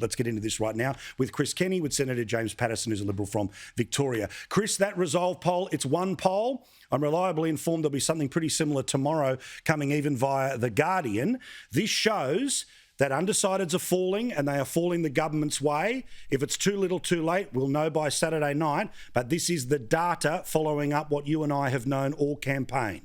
Let's get into this right now with Chris Kenny, with Senator James Paterson, who's a Liberal from Victoria. Chris, that Resolve poll, it's one poll. I'm reliably informed there'll be something pretty similar tomorrow coming even via The Guardian. This shows that undecideds are falling, and they are falling the government's way. If it's too little too late, we'll know by Saturday night. But this is the data following up what you and I have known all campaign.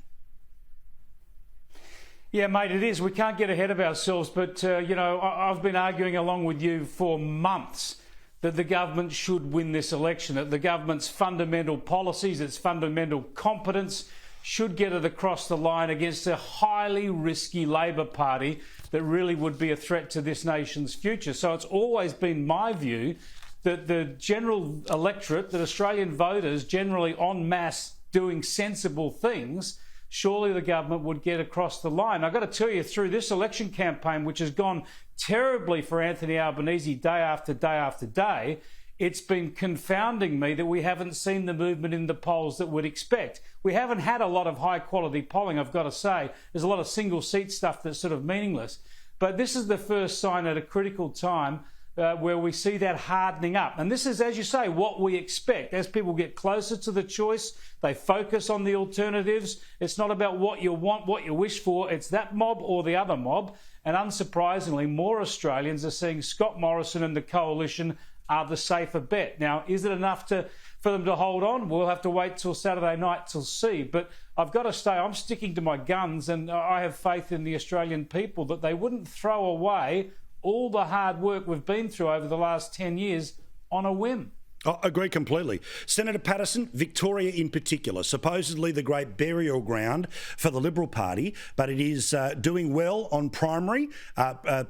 Yeah, mate, it is. We can't get ahead of ourselves, but, I've been arguing along with you for months that the government should win this election, that the government's fundamental policies, its fundamental competence should get it across the line against a highly risky Labor Party that really would be a threat to this nation's future. So it's always been my view that the general electorate, that Australian voters generally en masse doing sensible things, surely the government would get across the line. I've got to tell you, through this election campaign, which has gone terribly for Anthony Albanese day after day after day, it's been confounding me that we haven't seen the movement in the polls that we'd expect. We haven't had a lot of high-quality polling, I've got to say. There's a lot of single-seat stuff that's sort of meaningless. But this is the first sign at a critical time where we see that hardening up. And this is, as you say, what we expect. As people get closer to the choice, they focus on the alternatives. It's not about what you want, what you wish for. It's that mob or the other mob. And unsurprisingly, more Australians are seeing Scott Morrison and the coalition are the safer bet. Now, is it enough for them to hold on? We'll have to wait till Saturday night to see. But I've got to say, I'm sticking to my guns, and I have faith in the Australian people that they wouldn't throw away all the hard work we've been through over the last 10 years on a whim. I agree completely. Senator Paterson, Victoria in particular, supposedly the great burial ground for the Liberal Party, but it is doing well on primary.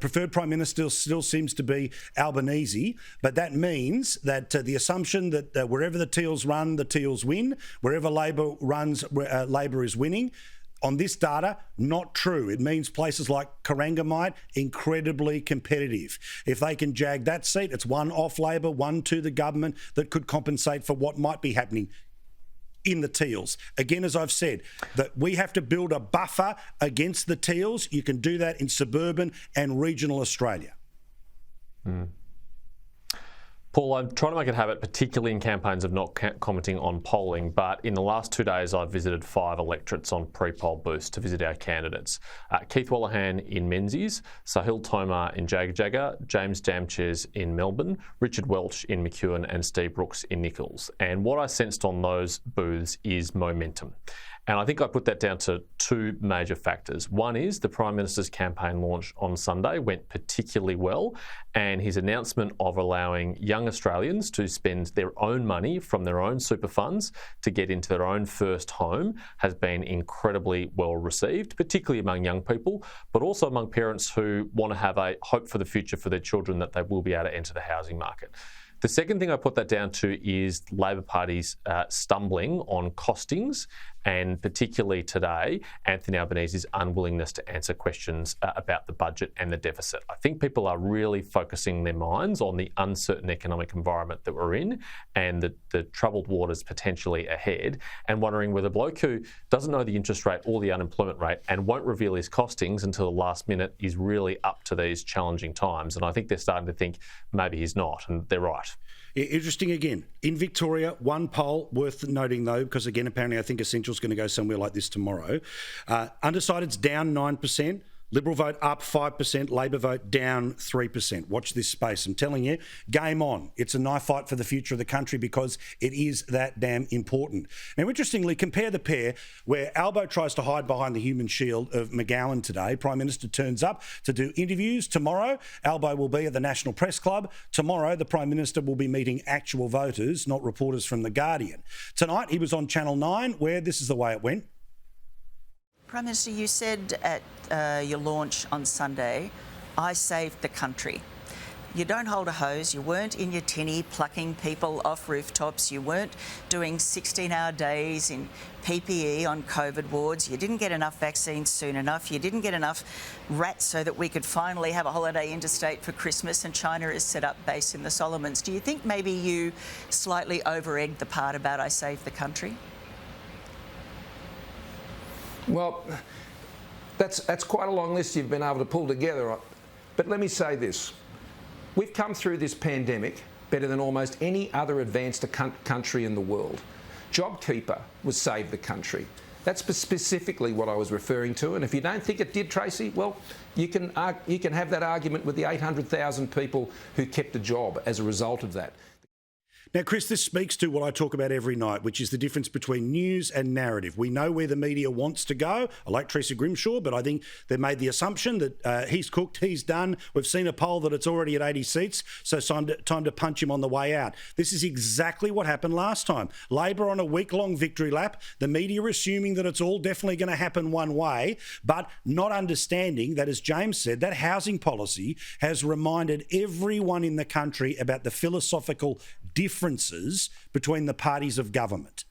Preferred Prime Minister still seems to be Albanese, but that means that the assumption that wherever the Teals run, the Teals win, wherever Labor runs, Labor is winning. On this data, not true. It means places like Corangamite, incredibly competitive. If they can jag that seat, it's one off Labor, one to the government that could compensate for what might be happening in the Teals. Again, as I've said, that we have to build a buffer against the Teals. You can do that in suburban and regional Australia. Paul, I'm trying to make it a habit, particularly in campaigns, of not commenting on polling, but in the last 2 days I've visited 5 electorates on pre-poll boosts to visit our candidates. Keith Wallahan in Menzies, Sahil Tomar in Jagajaga, James Damches in Melbourne, Richard Welch in McEwen and Steve Brooks in Nichols. And what I sensed on those booths is momentum. And I think I put that down to 2 major factors. One is the Prime Minister's campaign launch on Sunday went particularly well, and his announcement of allowing young Australians to spend their own money from their own super funds to get into their own first home has been incredibly well received, particularly among young people, but also among parents who want to have a hope for the future for their children that they will be able to enter the housing market. The second thing I put that down to is Labor Party's stumbling on costings, and particularly today, Anthony Albanese's unwillingness to answer questions about the budget and the deficit. I think people are really focusing their minds on the uncertain economic environment that we're in and the troubled waters potentially ahead, and wondering whether a bloke who doesn't know the interest rate or the unemployment rate and won't reveal his costings until the last minute is really up to these challenging times. And I think they're starting to think maybe he's not, and they're right. Interesting again. In Victoria, one poll worth noting though, because again, apparently I think Essential's going to go somewhere like this tomorrow. Undecided's down 9%. Liberal vote up 5%, Labor vote down 3%. Watch this space. I'm telling you, game on. It's a knife fight for the future of the country because it is that damn important. Now, interestingly, compare the pair where Albo tries to hide behind the human shield of McGowan today. Prime Minister turns up to do interviews. Tomorrow, Albo will be at the National Press Club. Tomorrow, the Prime Minister will be meeting actual voters, not reporters from The Guardian. Tonight, he was on Channel 9, where this is the way it went. Prime Minister, you said at your launch on Sunday, I saved the country. You don't hold a hose, you weren't in your tinny plucking people off rooftops, you weren't doing 16-hour days in PPE on COVID wards, you didn't get enough vaccines soon enough, you didn't get enough rats so that we could finally have a holiday interstate for Christmas, and China has set up base in the Solomons. Do you think maybe you slightly over-egged the part about I saved the country? Well, that's quite a long list you've been able to pull together. But let me say this. We've come through this pandemic better than almost any other advanced country in the world. JobKeeper was Save the Country. That's specifically what I was referring to. And if you don't think it did, Tracy, well, you can have that argument with the 800,000 people who kept a job as a result of that. Now, Chris, this speaks to what I talk about every night, which is the difference between news and narrative. We know where the media wants to go. I like Teresa Grimshaw, but I think they've made the assumption that he's cooked, he's done. We've seen a poll that it's already at 80 seats, so time to punch him on the way out. This is exactly what happened last time. Labor on a week-long victory lap, the media assuming that it's all definitely going to happen one way, but not understanding that, as James said, that housing policy has reminded everyone in the country about the philosophical differences between the parties of government.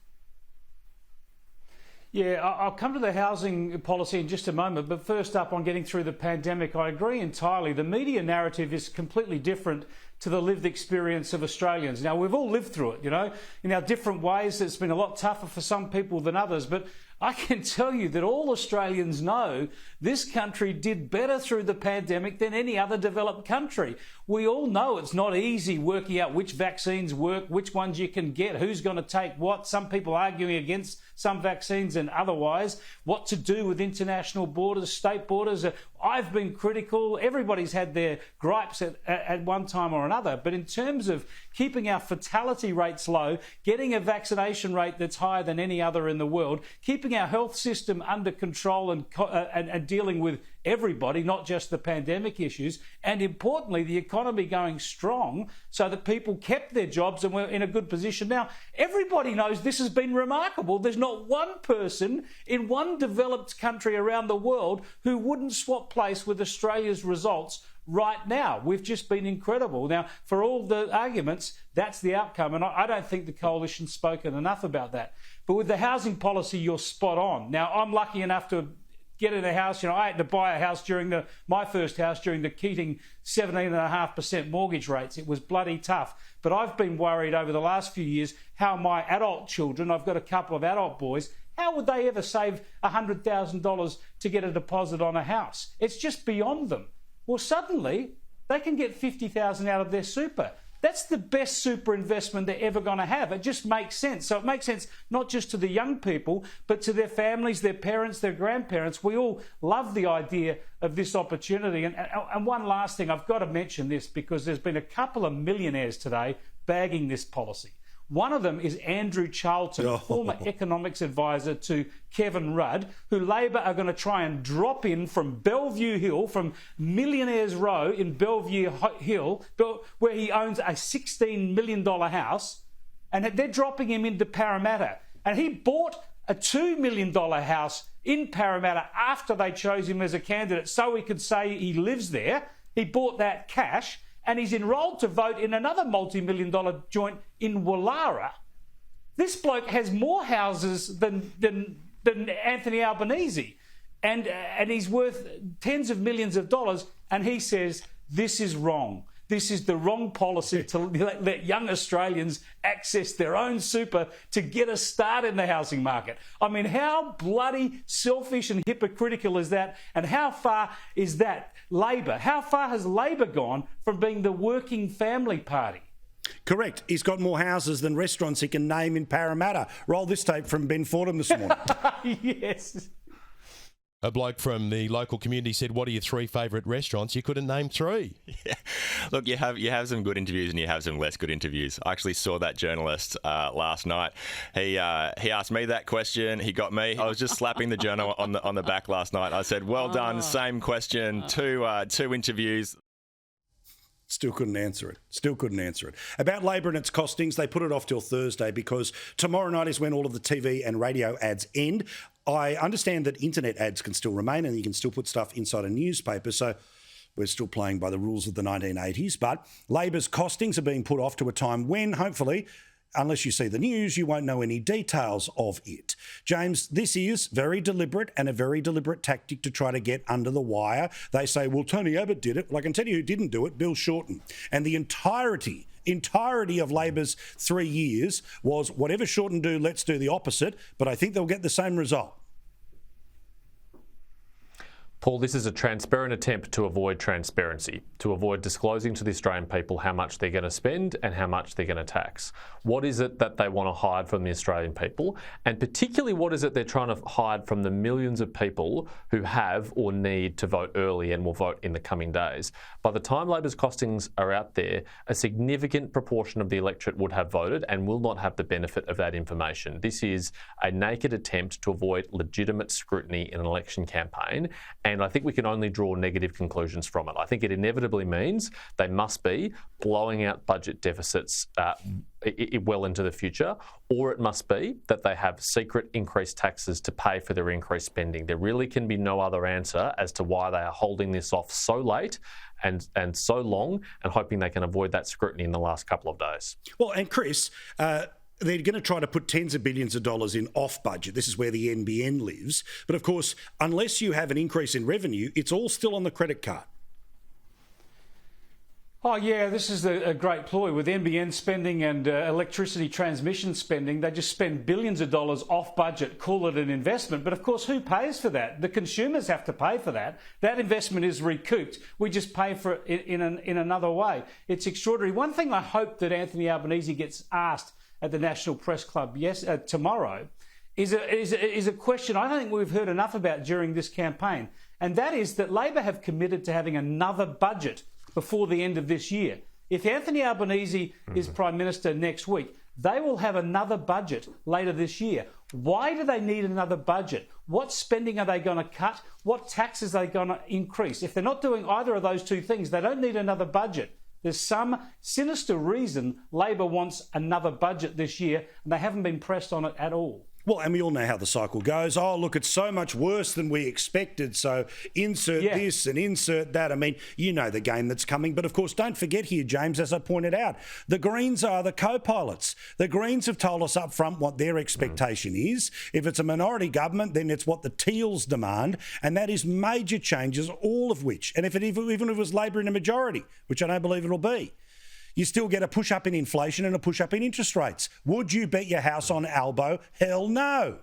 Yeah, I'll come to the housing policy in just a moment, but first up on getting through the pandemic, I agree entirely. The media narrative is completely different to the lived experience of Australians. Now, we've all lived through it, in our different ways. It's been a lot tougher for some people than others, but I can tell you that all Australians know this country did better through the pandemic than any other developed country. We all know it's not easy working out which vaccines work, which ones you can get, who's going to take what. Some people arguing against some vaccines and otherwise, what to do with international borders, state borders. I've been critical. Everybody's had their gripes at one time or another. But in terms of keeping our fatality rates low, getting a vaccination rate that's higher than any other in the world, keeping our health system under control and dealing with everybody, not just the pandemic issues, and importantly, the economy going strong so that people kept their jobs and were in a good position. Now, everybody knows this has been remarkable. There's not one person in one developed country around the world who wouldn't swap place with Australia's results right now. We've just been incredible. Now, for all the arguments, that's the outcome, and I don't think the coalition's spoken enough about that. But with the housing policy, you're spot on. Now, I'm lucky enough to get in a house. I had to buy a house my first house during the Keating 17.5% mortgage rates. It was bloody tough. But I've been worried over the last few years how my adult children, I've got a couple of adult boys, how would they ever save $100,000 to get a deposit on a house? It's just beyond them. Well, suddenly they can get $50,000 out of their super. That's the best super investment they're ever going to have. It just makes sense. So it makes sense not just to the young people, but to their families, their parents, their grandparents. We all love the idea of this opportunity. And one last thing, I've got to mention this because there's been a couple of millionaires today bagging this policy. One of them is Andrew Charlton, former economics advisor to Kevin Rudd, who Labor are going to try and drop in from Bellevue Hill, from Millionaires Row in Bellevue Hill, where he owns a $16 million house, and they're dropping him into Parramatta. And he bought a $2 million house in Parramatta after they chose him as a candidate so he could say he lives there. He bought that cash. And he's enrolled to vote in another multi-million-dollar joint in Wallara. This bloke has more houses than Anthony Albanese, and he's worth tens of millions of dollars. And he says this is wrong. This is the wrong policy to let young Australians access their own super to get a start in the housing market. I mean, how bloody selfish and hypocritical is that? And how far is that Labor? How far has Labor gone from being the working family party? Correct. He's got more houses than restaurants he can name in Parramatta. Roll this tape from Ben Fordham this morning. Yes. A bloke from the local community said, "What are your three favourite restaurants?" You couldn't name three. Yeah. Look, you have some good interviews and you have some less good interviews. I actually saw that journalist last night. He asked me that question. He got me. I was just slapping the journal on the back last night. I said, "Well done, same question, two interviews." Still couldn't answer it. About Labor and its costings, they put it off till Thursday because tomorrow night is when all of the TV and radio ads end. I understand that internet ads can still remain and you can still put stuff inside a newspaper, so we're still playing by the rules of the 1980s. But Labor's costings are being put off to a time when, hopefully, unless you see the news, you won't know any details of it. James, this is very deliberate and a very deliberate tactic to try to get under the wire. They say, well, Tony Abbott did it. Well, I can tell you who didn't do it, Bill Shorten. And the entirety of Labor's 3 years was whatever Shorten do, let's do the opposite. But I think they'll get the same result. Paul, this is a transparent attempt to avoid transparency, to avoid disclosing to the Australian people how much they're going to spend and how much they're going to tax. What is it that they want to hide from the Australian people? And particularly, what is it they're trying to hide from the millions of people who have or need to vote early and will vote in the coming days? By the time Labor's costings are out there, a significant proportion of the electorate would have voted and will not have the benefit of that information. This is a naked attempt to avoid legitimate scrutiny in an election campaign. And I think we can only draw negative conclusions from it. I think it inevitably means they must be blowing out budget deficits well into the future, or it must be that they have secret increased taxes to pay for their increased spending. There really can be no other answer as to why they are holding this off so late and so long and hoping they can avoid that scrutiny in the last couple of days. Well, and Chris, they're going to try to put tens of billions of dollars in off budget. This is where the NBN lives. But of course, unless you have an increase in revenue, it's all still on the credit card. Oh, yeah, this is a great ploy with NBN spending and electricity transmission spending. They just spend billions of dollars off budget, call it an investment. But of course, who pays for that? The consumers have to pay for that. That investment is recouped. We just pay for it in another way. It's extraordinary. One thing I hope that Anthony Albanese gets asked at the National Press Club tomorrow is a question I don't think we've heard enough about during this campaign. And that is that Labor have committed to having another budget before the end of this year. If Anthony Albanese is Prime Minister next week, they will have another budget later this year. Why do they need another budget? What spending are they going to cut? What taxes are they going to increase? If they're not doing either of those two things, they don't need another budget. There's some sinister reason Labor wants another budget this year, and they haven't been pressed on it at all. Well, and we all know how the cycle goes. Oh, look, it's so much worse than we expected, so insert this and insert that. I mean, you know the game that's coming. But of course, don't forget here, James, as I pointed out, the Greens are the co-pilots. The Greens have told us up front what their expectation is. If it's a minority government, then it's what the Teals demand, and that is major changes, all of which, and even if it was Labor in a majority, which I don't believe it'll be, you still get a push-up in inflation and a push-up in interest rates. Would you bet your house on Albo? Hell no.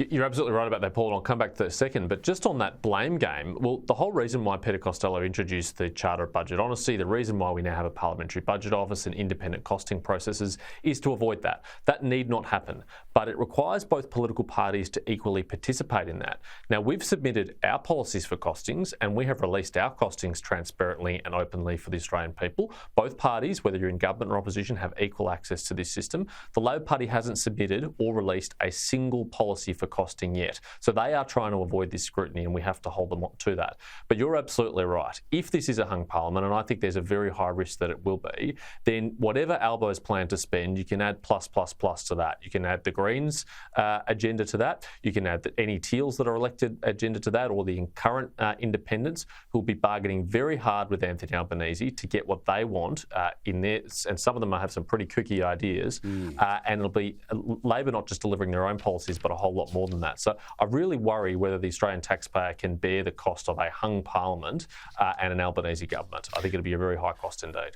You're absolutely right about that, Paul, and I'll come back to that in a second. But just on that blame game, well, the whole reason why Peter Costello introduced the Charter of Budget Honesty, the reason why we now have a Parliamentary Budget Office and independent costing processes is to avoid that. That need not happen. But it requires both political parties to equally participate in that. Now, we've submitted our policies for costings and we have released our costings transparently and openly for the Australian people. Both parties, whether you're in government or opposition, have equal access to this system. The Labor Party hasn't submitted or released a single policy for costing yet. So they are trying to avoid this scrutiny and we have to hold them to that. But you're absolutely right. If this is a hung parliament, and I think there's a very high risk that it will be, then whatever Albo's plan to spend, you can add plus to that. You can add the Greens agenda to that. You can add any Teals that are elected agenda to that, or the current independents who will be bargaining very hard with Anthony Albanese to get what they want in there. And some of them have some pretty kooky ideas. And it'll be Labor not just delivering their own policies, but a whole lot more than that. So I really worry whether the Australian taxpayer can bear the cost of a hung parliament and an Albanese government. I think it'll be a very high cost indeed.